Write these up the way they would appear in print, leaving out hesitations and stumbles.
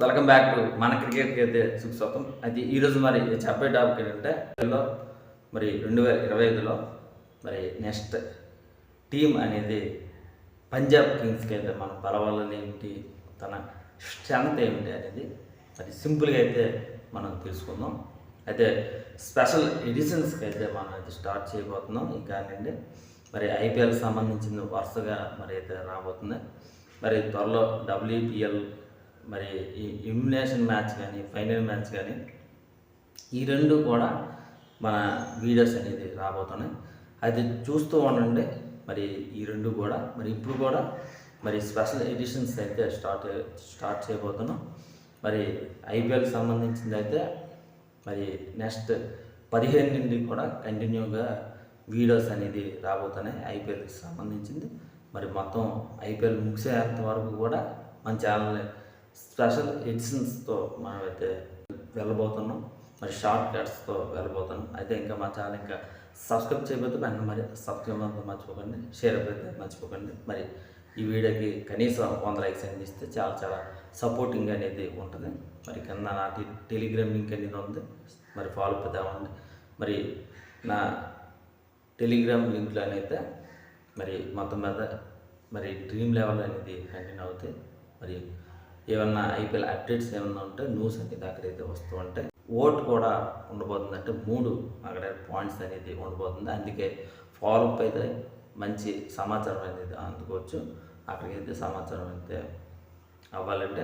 Welcome back to మన క్రికెట్కి అయితే సుస్వాగతం. అయితే ఈరోజు మరి చెప్పే టాపిక్ ఏంటంటే మరి 2025లో మరి నెక్స్ట్ టీం అనేది పంజాబ్ కింగ్స్కి అయితే మన బలవలని ఏంటి, తన స్ట్రెంత్ ఏమిటి అనేది మరి సింపుల్గా అయితే మనం తెలుసుకుందాం. అయితే స్పెషల్ ఎడిషన్స్కి అయితే మనం అయితే స్టార్ట్ చేయబోతున్నాం. ఇంకా నుండి మరి ఐపీఎల్ సంబంధించిన వరుసగా మరి అయితే రాబోతుంది. మరి త్వరలో WPL మరి ఈ ఎలిమినేషన్ మ్యాచ్ కానీ ఫైనల్ మ్యాచ్ కానీ ఈ రెండు కూడా మన వీడియోస్ అనేది రాబోతున్నాయి. అది చూస్తూ ఉండండి. మరి ఈ రెండు కూడా మరి ఇప్పుడు కూడా మరి స్పెషల్ ఎడిషన్స్ అయితే స్టార్ట్ చేయబోతున్నాం. మరి ఐపీఎల్ సంబంధించింది అయితే మరి నెక్స్ట్ 15 నుండి కూడా కంటిన్యూగా వీడియోస్ అనేది రాబోతున్నాయి ఐపీఎల్కి సంబంధించింది. మరి మొత్తం ఐపీఎల్ ముగిసేంత వరకు కూడా మన ఛానల్ స్పెషల్ ఎడిషన్స్తో మనమైతే వెళ్ళబోతున్నాం. మరి షార్ట్ కట్స్తో వెళ్ళబోతున్నాం. అయితే ఇంకా మా ఛానల్ ఇంకా సబ్స్క్రైబ్ చేయబోతే వెంటనే మరి సబ్స్క్రైబ్ మర్చిపోకండి, షేర్ అయితే మర్చిపోకండి. మరి ఈ వీడియోకి కనీసం 100 లైక్స్ అనేది ఇస్తే చాలా సపోర్టింగ్ అనేది ఉంటుంది. మరి కింద నా టెలిగ్రామ్ లింక్ అనేది ఉంది, మరి ఫాలో అవుతామండి. మరి నా టెలిగ్రామ్ లింక్లోనైతే మరి మొత్తం మీద మరి డ్రీమ్ లెవెల్ అనేది కంటిన్యూ అవుతాయి. మరి ఏమన్నా ఐపీఎల్ అప్డేట్స్ ఏమన్నా ఉంటే న్యూస్ అనేది అక్కడైతే వస్తూ ఉంటాయి. ఓట్ కూడా ఉండబోతుంది, అంటే 3 అక్కడ పాయింట్స్ అనేది ఉండబోతుంది. అందుకే ఫాలో అప్ అయితే మంచి సమాచారం అనేది అందుకోవచ్చు. అక్కడికైతే సమాచారం అయితే అవ్వాలంటే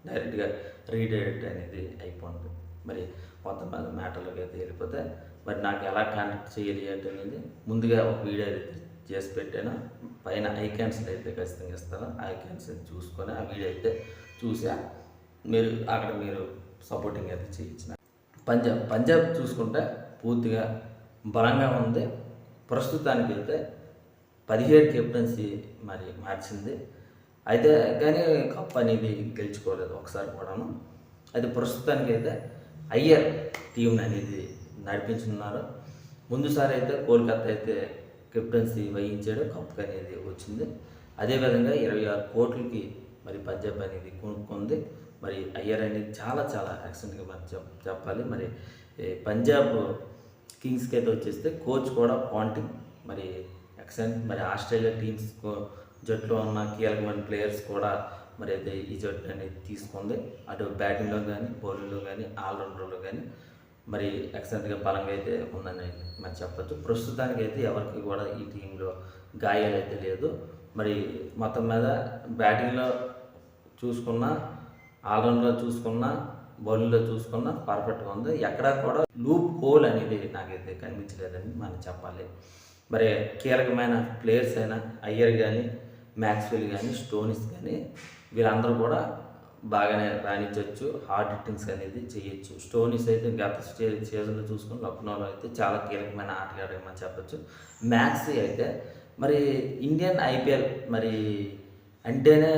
డైరెక్ట్గా రీడైరెక్ట్ అనేది అయిపోతుంది. మరి మొత్తం మీద మ్యాటర్లోకి అయితే వెళ్ళిపోతే మరి నాకు ఎలా కాంటాక్ట్ చేయాలి అంటే అనేది ముందుగా ఒక వీడియో అయితే చేసి పెట్టాను. పైన ఐకాన్స్ అయితే ఖచ్చితంగా ఇస్తాను. ఐకాన్స్ చూసుకొని ఆ వీడియో అయితే చూసా మీరు అక్కడ మీరు సపోర్టింగ్ అయితే చేయించిన. పంజాబ్ చూసుకుంటే పూర్తిగా బలంగా ఉంది. ప్రస్తుతానికి అయితే 17 కెప్టెన్సీ మరి మార్చింది. అయితే కానీ కప్ అనేది గెలుచుకోలేదు ఒకసారి కూడాను. అయితే ప్రస్తుతానికి అయితే అయ్యర్ టీం అనేది నడిపించున్నారు. ముందుసారి అయితే కోల్కతా అయితే కెప్టెన్సీ వహించాడు, కప్ అనేది వచ్చింది. అదేవిధంగా 26 కోట్లకి మరి పంజాబ్ అనేది కొనుక్కుంది. మరి అయ్యర్ అనేది చాలా ఎక్సలెంట్గా మరి చెప్పాలి. మరి పంజాబ్ కింగ్స్కి అయితే వచ్చేస్తే కోచ్ కూడా పాంటింగ్ మరి ఎక్సలెంట్. మరి ఆస్ట్రేలియా టీమ్స్ జట్టులో ఉన్న కీలకమైన ప్లేయర్స్ కూడా మరి అయితే ఈ జట్టు అనేది తీసుకుంది. అటు బ్యాటింగ్లో కానీ బౌలింగ్లో కానీ ఆల్రౌండర్లో కానీ మరి ఎక్సలెంట్గా బలంగా అయితే ఉందని మరి చెప్పచ్చు. ప్రస్తుతానికి అయితే ఎవరికి కూడా ఈ టీంలో గాయాలు అయితే లేదు. మరి మొత్తం మీద బ్యాటింగ్లో చూసుకున్నా, ఆల్రౌండ్లో చూసుకున్నా, బౌలింగ్లో చూసుకున్నా పర్ఫెక్ట్గా ఉంది. ఎక్కడా కూడా లూప్ హోల్ అనేది నాకైతే కనిపించలేదని మనం చెప్పాలి. మరి కీలకమైన ప్లేయర్స్ అయినా అయ్యర్ కానీ, మ్యాక్స్వెల్ కానీ, స్టోనిస్ కానీ వీళ్ళందరూ కూడా బాగానే రాణించవచ్చు. హార్డ్ హిట్టింగ్స్ అనేది చేయొచ్చు. స్టోనిస్ అయితే గత సీజన్లో చూసుకుని లక్నోలో అయితే చాలా కీలకమైన ఆటగాడు అని చెప్పచ్చు. మ్యాక్సీ అయితే మరి ఇండియన్ ఐపీఎల్ మరి అంటేనే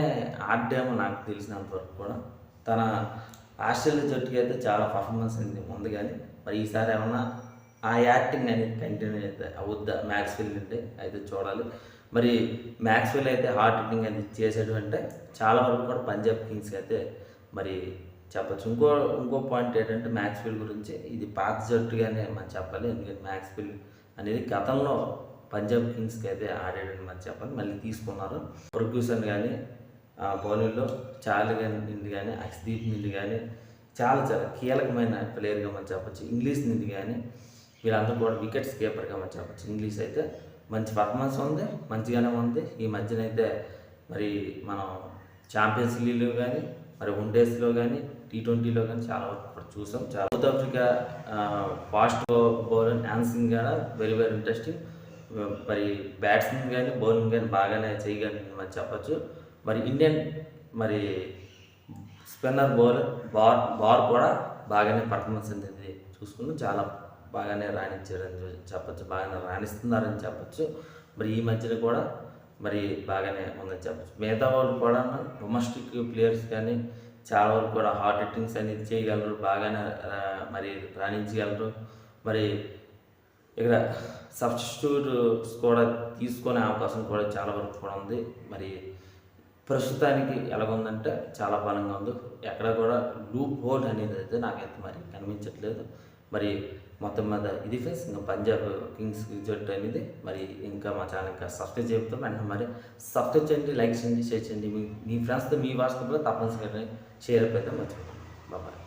ఆడేమో నాకు తెలిసినంతవరకు కూడా తన ఆస్ట్రేలియా జట్టుకి అయితే చాలా పర్ఫార్మెన్స్ ఉంది. కానీ మరి ఈసారి ఏమన్నా ఆ యాక్టింగ్ అనేది కంటిన్యూ అయితే అవుద్దా మ్యాక్స్వెల్ అంటే అయితే చూడాలి. మరి మ్యాక్స్వెల్ అయితే హార్డ్ హిట్టింగ్ అనేది చేసాడు అంటే చాలా వరకు కూడా పంజాబ్ కింగ్స్కి అయితే మరి చెప్పచ్చు. ఇంకో పాయింట్ ఏంటంటే మ్యాక్స్వెల్ గురించి ఇది పాత జట్టుగానే మనం చెప్పాలి. ఎందుకంటే మ్యాక్స్వెల్ అనేది గతంలో పంజాబ్ కింగ్స్కి అయితే ఆడాడని మనం చెప్పాలి. మళ్ళీ తీసుకున్నారు. ఫర్గ్యూసన్ కానీ బౌలింగ్లో చార్లీ నుండి కానీ, అక్షదీప్ నుండి కానీ చాలా కీలకమైన ప్లేయర్గా మనం చెప్పచ్చు. ఇంగ్లీష్ నుండి కానీ వీళ్ళందరూ కూడా వికెట్స్ కీపర్గా మనం చెప్పచ్చు. ఇంగ్లీష్ అయితే మంచి పర్ఫార్మెన్స్ ఉంది, మంచిగానే ఉంది. ఈ మధ్యన అయితే మరి మనం ఛాంపియన్స్ లీగ్లో కానీ మరి వన్డేస్లో కానీ T20లో కానీ చాలా వరకు చూసాం. సౌత్ ఆఫ్రికా ఫాస్ట్ బౌలర్ యాన్సింగ్ కూడా వెరీ ఇంట్రెస్టింగ్. మరి బ్యాట్స్మెన్ కానీ బౌలింగ్ కానీ బాగానే చేయగలని మనం చెప్పచ్చు. మరి ఇండియన్ మరి స్పిన్నర్ బార్ కూడా బాగానే పర్ఫార్మెన్స్ అనేది చూసుకుని చాలా బాగానే రాణించారని చెప్పచ్చు, బాగానే రాణిస్తున్నారని చెప్పచ్చు. మరి ఈ మధ్యలో కూడా మరి బాగానే ఉందని చెప్పచ్చు. మిగతా వాళ్ళు కూడా డొమెస్టిక్ ప్లేయర్స్ కానీ చాలా వరకు కూడా హార్డ్ హిట్టింగ్స్ అనేది చేయగలరు, బాగానే మరి రాణించగలరు. మరి ఇక్కడ సబ్స్టిట్యూట్స్ కూడా తీసుకునే అవకాశం కూడా చాలా వరకు కూడా ఉంది. మరి ప్రస్తుతానికి ఎలాగుందంటే చాలా బలంగా ఉంది. ఎక్కడ కూడా లూప్ హోల్ అనేది అయితే నాకైతే మరి కనిపించట్లేదు. మరి మొత్తం మీద ఇది ఫ్రెండ్స్ ఇంకా పంజాబ్ కింగ్స్ జట్టు అనేది మరి ఇంకా మా ఛానల్ ఇంకా సబ్స్క్రైబ్ చెప్తాం. వెంటనే మరి సబ్స్క్రైబ్ చేయండి, లైక్ చేయండి, షేర్ చేయండి. మీ ఫ్రెండ్స్తో మీ వాట్సాప్లో తప్పనిసరిగా షేర్ అయిపోతే మర్చిపోండి. బాయ్.